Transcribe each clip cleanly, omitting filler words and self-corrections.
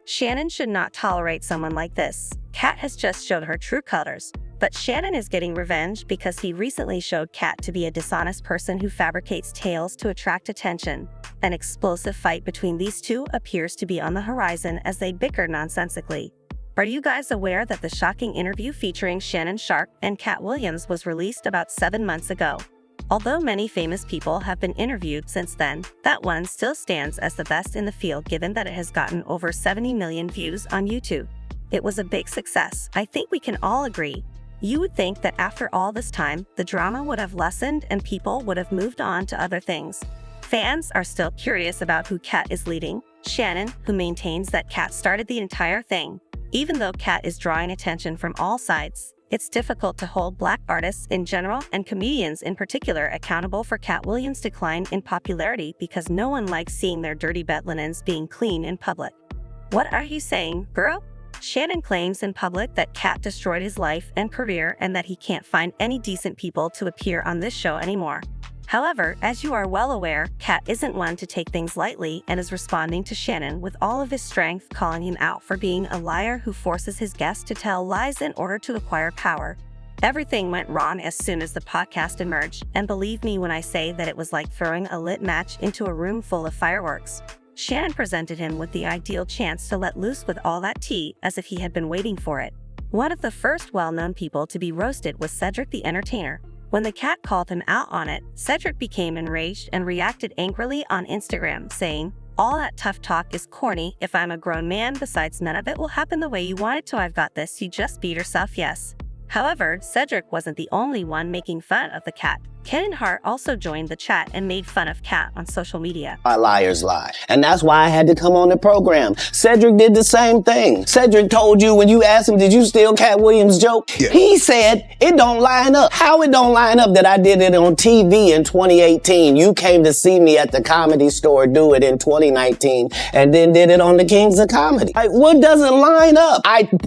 Shannon should not tolerate someone like this. Katt has just showed her true colors. But Shannon is getting revenge because he recently showed Katt to be a dishonest person who fabricates tales to attract attention. An explosive fight between these two appears to be on the horizon as they bicker nonsensically. Are you guys aware that the shocking interview featuring Shannon Sharpe and Katt Williams was released about 7 months ago? Although many famous people have been interviewed since then, that one still stands as the best in the field given that it has gotten over 70 million views on YouTube. It was a big success, I think we can all agree. You would think that after all this time, the drama would have lessened and people would have moved on to other things. Fans are still curious about who Katt is leading. Shannon, who maintains that Katt started the entire thing. Even though Katt is drawing attention from all sides, it's difficult to hold black artists in general and comedians in particular accountable for Katt Williams' decline in popularity because no one likes seeing their dirty bed linens being clean in public. What are you saying, girl? Shannon claims in public that Katt destroyed his life and career and that he can't find any decent people to appear on this show anymore. However, as you are well aware, Katt isn't one to take things lightly and is responding to Shannon with all of his strength, calling him out for being a liar who forces his guests to tell lies in order to acquire power. Everything went wrong as soon as the podcast emerged, and believe me when I say that it was like throwing a lit match into a room full of fireworks. Shannon presented him with the ideal chance to let loose with all that tea as if he had been waiting for it. One of the first well-known people to be roasted was Cedric the Entertainer. When the Katt called him out on it, Cedric became enraged and reacted angrily on Instagram, saying, "All that tough talk is corny. If I'm a grown man, besides none of it will happen the way you want it to. I've got this. You just be yourself, yes." However, Cedric wasn't the only one making fun of the Katt. Ken and Hart also joined the chat and made fun of Katt on social media. Liars lie. And that's why I had to come on the program. Cedric did the same thing. Cedric told you when you asked him, did you steal Katt Williams' joke? Yeah. He said, it don't line up. How it don't line up that I did it on TV in 2018. You came to see me at the Comedy Store do it in 2019 and then did it on the Kings of Comedy. Like, what doesn't line up?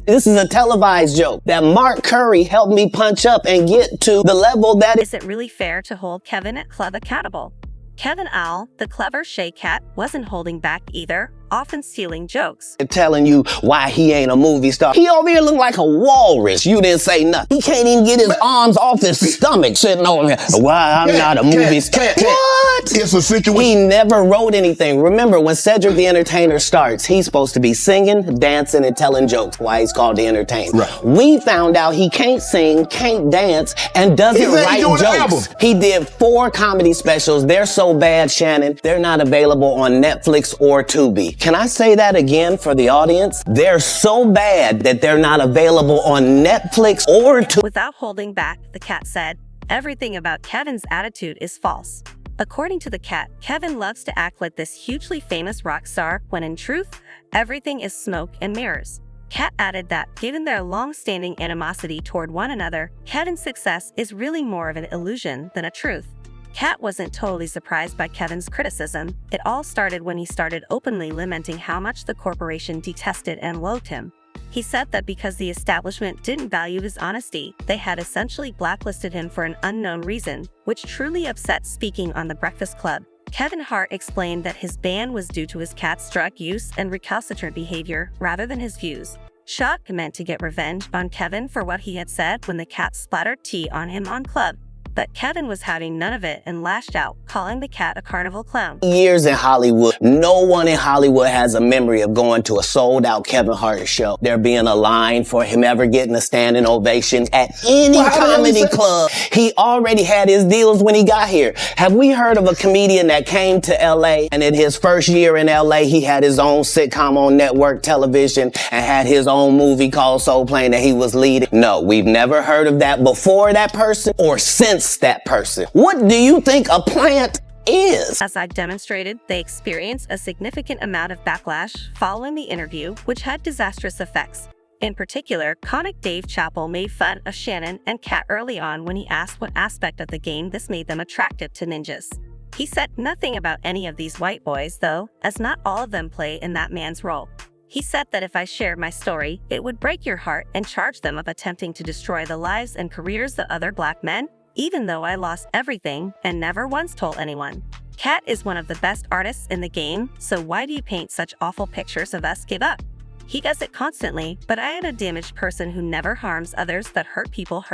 This is a televised joke that Mark Curry helped me punch up and get to the level that is it really fair to hold Kevin at Club accountable? Kevin Al, the clever Shay Katt, wasn't holding back either, often stealing jokes. Telling you why he ain't a movie star. He over here look like a walrus. You didn't say nothing. He can't even get his arms off his stomach sitting over here. Why I'm not a movie star. What? It's a situation. He never wrote anything. Remember, when Cedric the Entertainer starts, he's supposed to be singing, dancing, and telling jokes. Why he's called the Entertainer. Right. We found out he can't sing, can't dance, and doesn't write jokes. He did 4 comedy specials. They're so bad, Shannon, they're not available on Netflix or Tubi. Can I say that again for the audience? They're so bad that they're not available on Netflix or Tubi. Without holding back, the Katt said, everything about Kevin's attitude is false. According to the Katt, Kevin loves to act like this hugely famous rock star when in truth, everything is smoke and mirrors. Katt added that, given their long-standing animosity toward one another, Kevin's success is really more of an illusion than a truth. Katt wasn't totally surprised by Kevin's criticism. It all started when he started openly lamenting how much the corporation detested and loathed him. He said that because the establishment didn't value his honesty, they had essentially blacklisted him for an unknown reason, which truly upset. Speaking on The Breakfast Club, Kevin Hart explained that his ban was due to his Katt's drug use and recalcitrant behavior rather than his views. Sharpe meant to get revenge on Kevin for what he had said when the Katt splattered tea on him on Club. But Kevin was having none of it and lashed out, calling the Katt a carnival clown. Years in Hollywood, no one in Hollywood has a memory of going to a sold-out Kevin Hart show. There being a line for him ever getting a standing ovation at any comedy club. He already had his deals when he got here. Have we heard of a comedian that came to LA and in his first year in LA, he had his own sitcom on network television and had his own movie called Soul Plane that he was leading? No, we've never heard of that before that person or since that person. What do you think a plant is? As I demonstrated, they experienced a significant amount of backlash following the interview, which had disastrous effects. In particular, comic Dave Chappelle made fun of Shannon and Katt early on when he asked what aspect of the game this made them attractive to ninjas. He said nothing about any of these white boys, though, as not all of them play in that man's role. He said that if I shared my story, it would break your heart and charge them of attempting to destroy the lives and careers of other black men, even though I lost everything and never once told anyone. Katt is one of the best artists in the game, so why do you paint such awful pictures of us? Give up. He does it constantly, but I am a damaged person who never harms others that hurt people.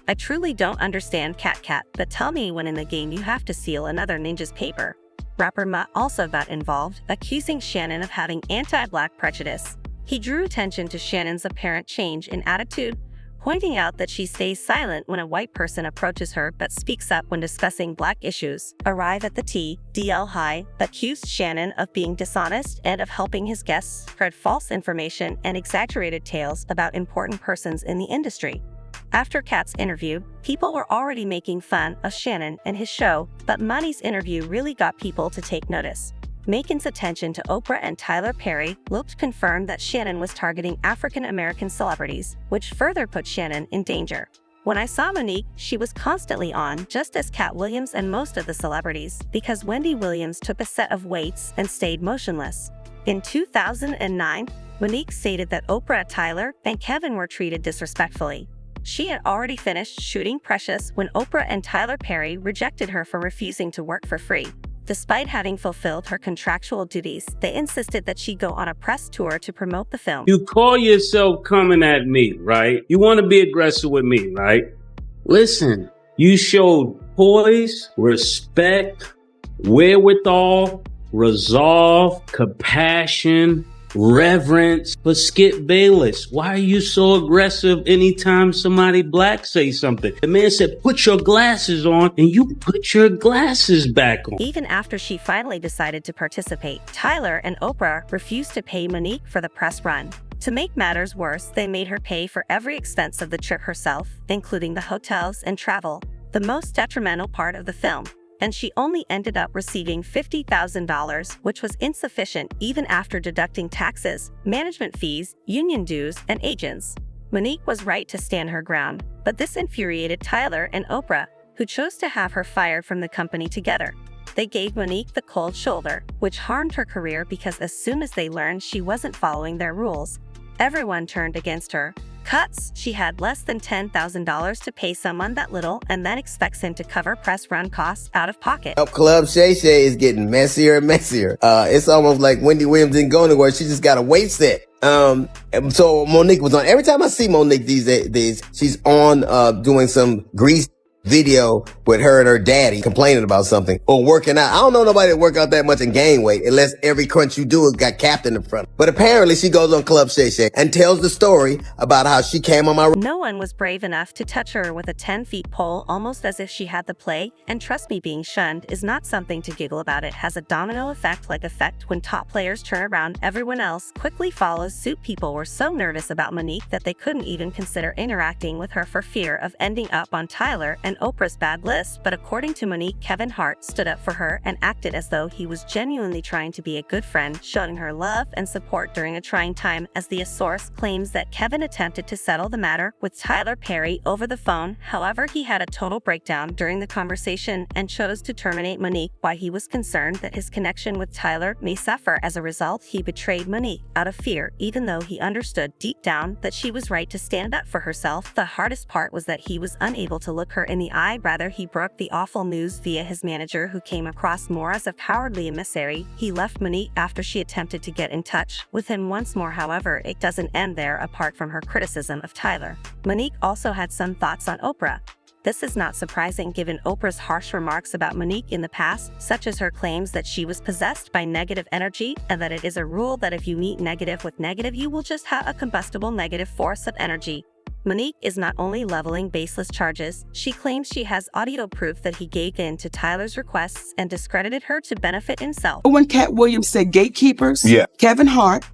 I truly don't understand Katt, but tell me when in the game you have to steal another ninja's paper. Rapper Mutt also got involved, accusing Shannon of having anti-black prejudice. He drew attention to Shannon's apparent change in attitude, pointing out that she stays silent when a white person approaches her but speaks up when discussing black issues. Arrive at the TDL High accused Shannon of being dishonest and of helping his guests spread false information and exaggerated tales about important persons in the industry. After Katt's interview, people were already making fun of Shannon and his show, but Money's interview really got people to take notice. Macon's attention to Oprah and Tyler Perry looked confirmed that Shannon was targeting African-American celebrities, which further put Shannon in danger. When I saw Monique, she was constantly on, just as Katt Williams and most of the celebrities, because Wendy Williams took a set of weights and stayed motionless. In 2009, Monique stated that Oprah, Tyler, and Kevin were treated disrespectfully. She had already finished shooting Precious when Oprah and Tyler Perry rejected her for refusing to work for free. Despite having fulfilled her contractual duties, they insisted that she go on a press tour to promote the film. You call yourself coming at me, right? You want to be aggressive with me, right? Listen, you showed poise, respect, wherewithal, resolve, compassion, reverence. But Skip Bayless, why are you so aggressive anytime somebody black say something? The man said, put your glasses on, and you put your glasses back on. Even after she finally decided to participate, Tyler and Oprah refused to pay Monique for the press run. To make matters worse, they made her pay for every expense of the trip herself, including the hotels and travel, the most detrimental part of the film. And she only ended up receiving $50,000, which was insufficient even after deducting taxes, management fees, union dues, and agents. Monique was right to stand her ground, but this infuriated Tyler and Oprah, who chose to have her fired from the company together. They gave Monique the cold shoulder, which harmed her career because as soon as they learned she wasn't following their rules, everyone turned against her. Cuts, she had less than $10,000 to pay someone that little and then expects him to cover press run costs out of pocket. Club Shay Shay is getting messier and messier. It's almost like Wendy Williams didn't go anywhere. She just got a weight set. And so Monique was on. Every time I see Monique these days, she's on doing some grease video with her and her daddy complaining about something or working out. I don't know nobody that work out that much and gain weight unless every crunch you do has got Katt in the front. But apparently she goes on Club Shay Shay and tells the story about how she came on my... No one was brave enough to touch her with a 10-foot pole, almost as if she had the plague. And trust me, being shunned is not something to giggle about. It has a domino effect when top players turn around, everyone else quickly follows suit. People were so nervous about Monique that they couldn't even consider interacting with her for fear of ending up on Tyler and Oprah's bad list. But according to Monique, Kevin Hart stood up for her and acted as though he was genuinely trying to be a good friend, showing her love and support during a trying time. As the source claims that Kevin attempted to settle the matter with Tyler Perry over the phone. However, he had a total breakdown during the conversation and chose to terminate Monique. Why? He was concerned that his connection with Tyler may suffer. As a result, he betrayed Monique out of fear, even though he understood deep down that she was right to stand up for herself. The hardest part was that he was unable to look her in the eye. Rather, he broke the awful news via his manager, who came across more as a cowardly emissary. He left Monique after she attempted to get in touch with him once more. However, it doesn't end there. Apart from her criticism of Tyler, Monique also had some thoughts on Oprah. This is not surprising given Oprah's harsh remarks about Monique in the past, such as her claims that she was possessed by negative energy and that it is a rule that if you meet negative with negative, you will just have a combustible negative force of energy. Monique is not only leveling baseless charges, she claims she has audio proof that he gave in to Tyler's requests and discredited her to benefit himself. When Katt Williams said gatekeepers, Kevin Hart,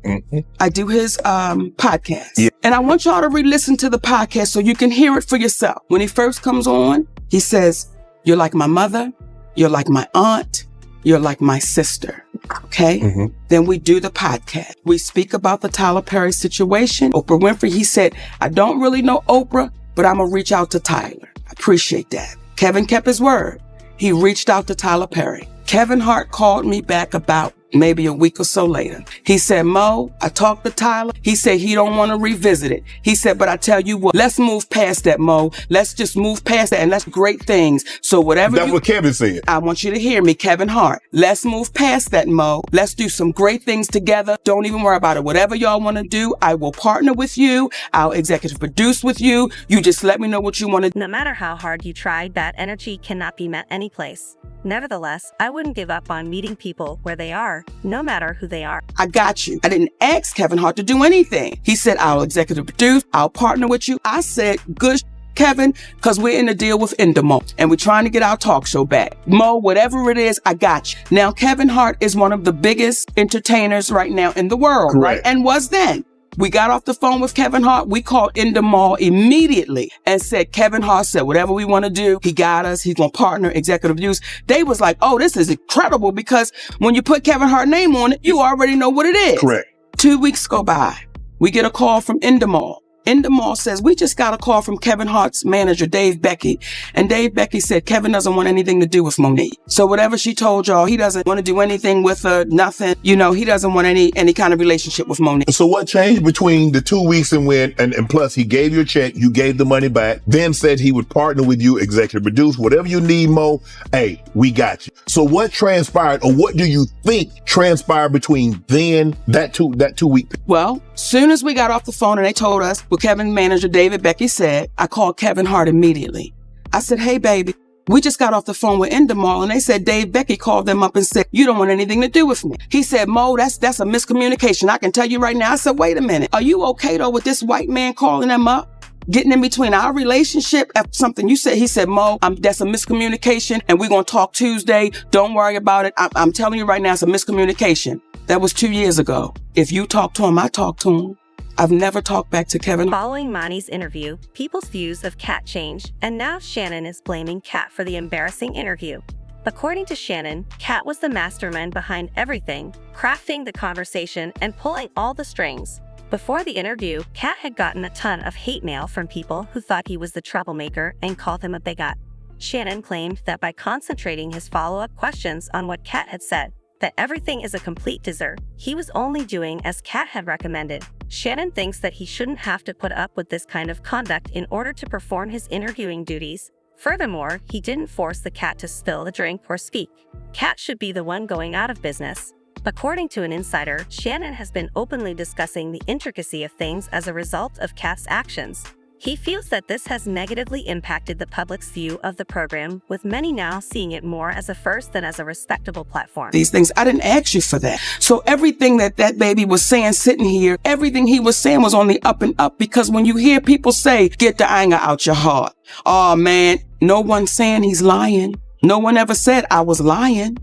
I do his podcast. And I want y'all to re-listen to the podcast so you can hear it for yourself. When he first comes on, he says, "You're like my mother, you're like my aunt, you're like my sister." Okay? Then we do the podcast. We speak about the Tyler Perry situation. Oprah Winfrey, he said, "I don't really know Oprah, but I'm going to reach out to Tyler." I appreciate that. Kevin kept his word. He reached out to Tyler Perry. Kevin Hart called me back about maybe a week or so later. He said, Mo, I talked to Tyler. He said he don't want to revisit it. He said, but I tell you what, let's move past that, Mo. Let's just move past that, and that's great things. So whatever That's what Kevin said. I want you to hear me, Kevin Hart. Let's move past that, Mo. Let's do some great things together. Don't even worry about it. Whatever y'all want to do, I will partner with you. I'll executive produce with you. You just let me know what you want to do. No matter how hard you tried, that energy cannot be met anyplace. Nevertheless, I wouldn't give up on meeting people where they are, no matter who they are. I got you. I didn't ask Kevin Hart to do anything. He said, I'll executive produce. I'll partner with you. I said, good, Kevin, because we're in a deal with Endemol and we're trying to get our talk show back. Mo, whatever it is, I got you. Now, Kevin Hart is one of the biggest entertainers right now in the world, Correct. right? And was then. We got off the phone with Kevin Hart. We called Endemol immediately and said, Kevin Hart said, whatever we want to do, he got us. He's going to partner executive use. They was like, oh, this is incredible, because when you put Kevin Hart name on it, you already know what it is. Correct. 2 weeks go by. We get a call from Endemol. Endemol says, we just got a call from Kevin Hart's manager, Dave Becky. And Dave Becky said, Kevin doesn't want anything to do with Monique. So whatever she told y'all, he doesn't want to do anything with her, nothing. You know, he doesn't want any kind of relationship with Monique. So what changed between the 2 weeks and plus he gave you a check, you gave the money back, then said he would partner with you, executive produce, whatever you need, Mo, hey, we got you. So what transpired, or what do you think transpired between then, that two week? Well, soon as we got off the phone and they told us what Kevin manager David Becky said, I called Kevin Hart immediately. I said, hey, baby, we just got off the phone with Endemol, and they said Dave Becky called them up and said, you don't want anything to do with me. He said, Mo, that's a miscommunication. I can tell you right now. I said, wait a minute. Are you okay though with this white man calling them up? Getting in between our relationship after something you said? He said, Mo, that's a miscommunication and we're going to talk Tuesday. Don't worry about it. I'm telling you right now, it's a miscommunication. That was 2 years ago. If you talk to him, I talk to him. I've never talked back to Kevin. Following Monty's interview, people's views of Katt changed, and now Shannon is blaming Katt for the embarrassing interview. According to Shannon, Katt was the mastermind behind everything, crafting the conversation and pulling all the strings. Before the interview, Katt had gotten a ton of hate mail from people who thought he was the troublemaker and called him a bigot. Shannon claimed that by concentrating his follow-up questions on what Katt had said, that everything is a complete dessert, he was only doing as Katt had recommended. Shannon thinks that he shouldn't have to put up with this kind of conduct in order to perform his interviewing duties. Furthermore, he didn't force the Katt to spill the drink or speak. Katt should be the one going out of business. According to an insider, Shannon has been openly discussing the intricacy of things as a result of Katt's actions. He feels that this has negatively impacted the public's view of the program, with many now seeing it more as a first than as a respectable platform. These things, I didn't ask you for that. So everything that baby was saying sitting here, everything he was saying was on the up and up, because when you hear people say, get the anger out your heart. Oh man, no one's saying he's lying. No one ever said I was lying.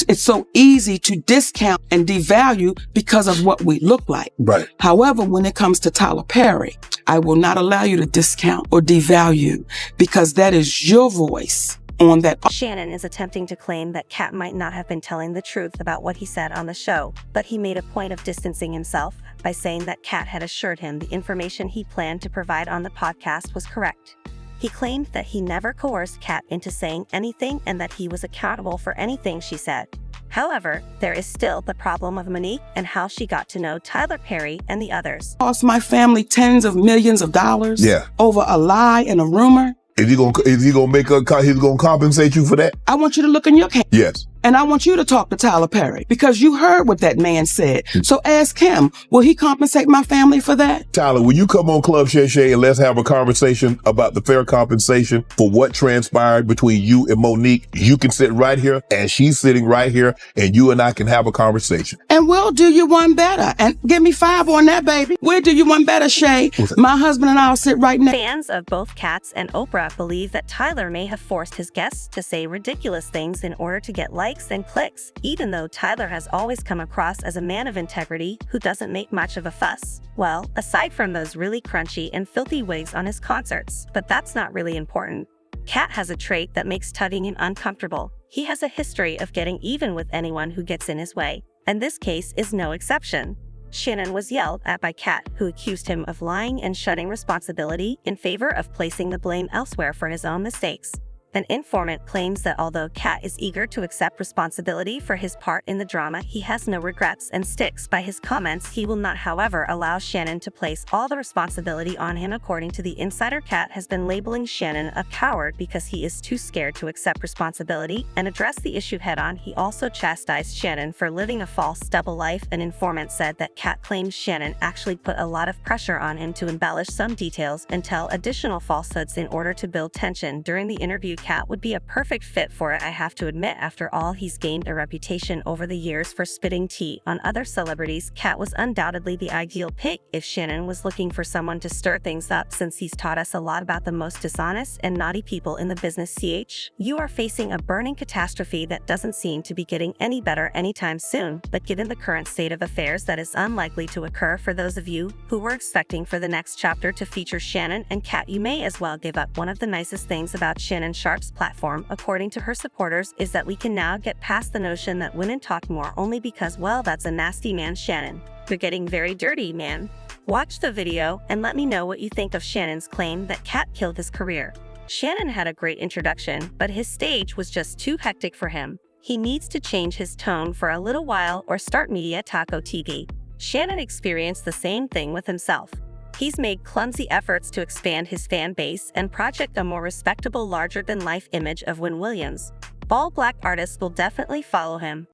It's so easy to discount and devalue because of what we look like. Right. However, when it comes to Tyler Perry, I will not allow you to discount or devalue, because that is your voice on that. Shannon is attempting to claim that Katt might not have been telling the truth about what he said on the show, but he made a point of distancing himself by saying that Katt had assured him the information he planned to provide on the podcast was correct. He claimed that he never coerced Katt into saying anything and that he was accountable for anything she said. However, there is still the problem of Monique and how she got to know Tyler Perry and the others. Cost my family tens of millions of dollars over a lie and a rumor. Is he gonna make he's gonna compensate you for that? I want you to look in your camera. Yes. And I want you to talk to Tyler Perry, because you heard what that man said. So ask him, will he compensate my family for that? Tyler, will you come on Club Shay Shay and let's have a conversation about the fair compensation for what transpired between you and Monique? You can sit right here and she's sitting right here, and you and I can have a conversation. And we'll do you one better. And give me 5 on that, baby. We'll do you one better, Shay. My husband and I will sit right now. Fans of both Katts and Oprah believe that Tyler may have forced his guests to say ridiculous things in order to get likes and clicks, even though Tyler has always come across as a man of integrity who doesn't make much of a fuss. Well, aside from those really crunchy and filthy wigs on his concerts, but that's not really important. Katt has a trait that makes tugging him uncomfortable. He has a history of getting even with anyone who gets in his way, and this case is no exception. Shannon was yelled at by Katt, who accused him of lying and shunning responsibility in favor of placing the blame elsewhere for his own mistakes. An informant claims that although Katt is eager to accept responsibility for his part in the drama, he has no regrets and sticks by his comments. He will not, however, allow Shannon to place all the responsibility on him. According to the insider, Katt has been labeling Shannon a coward because he is too scared to accept responsibility and address the issue head-on. He also chastised Shannon for living a false double life. An informant said that Katt claims Shannon actually put a lot of pressure on him to embellish some details and tell additional falsehoods in order to build tension. During the interview, Katt would be a perfect fit for it. I have to admit, after all, he's gained a reputation over the years for spitting tea on other celebrities. Katt was undoubtedly the ideal pick if Shannon was looking for someone to stir things up, since he's taught us a lot about the most dishonest and naughty people in the business. You are facing a burning catastrophe that doesn't seem to be getting any better anytime soon, but given the current state of affairs, that is unlikely to occur. For those of you who were expecting for the next chapter to feature Shannon and Katt, you may as well give up. One of the nicest things about Shannon Sharpe's platform, according to her supporters, is that we can now get past the notion that women talk more only because, well, that's a nasty man. Shannon, you're getting very dirty, man. Watch the video and let me know what you think of Shannon's claim that Katt killed his career. Shannon had a great introduction, but his stage was just too hectic for him. He needs to change his tone for a little while or start media taco TV. Shannon experienced the same thing with himself. He's made clumsy efforts to expand his fan base and project a more respectable, larger-than-life image of Win Williams. All black artists will definitely follow him.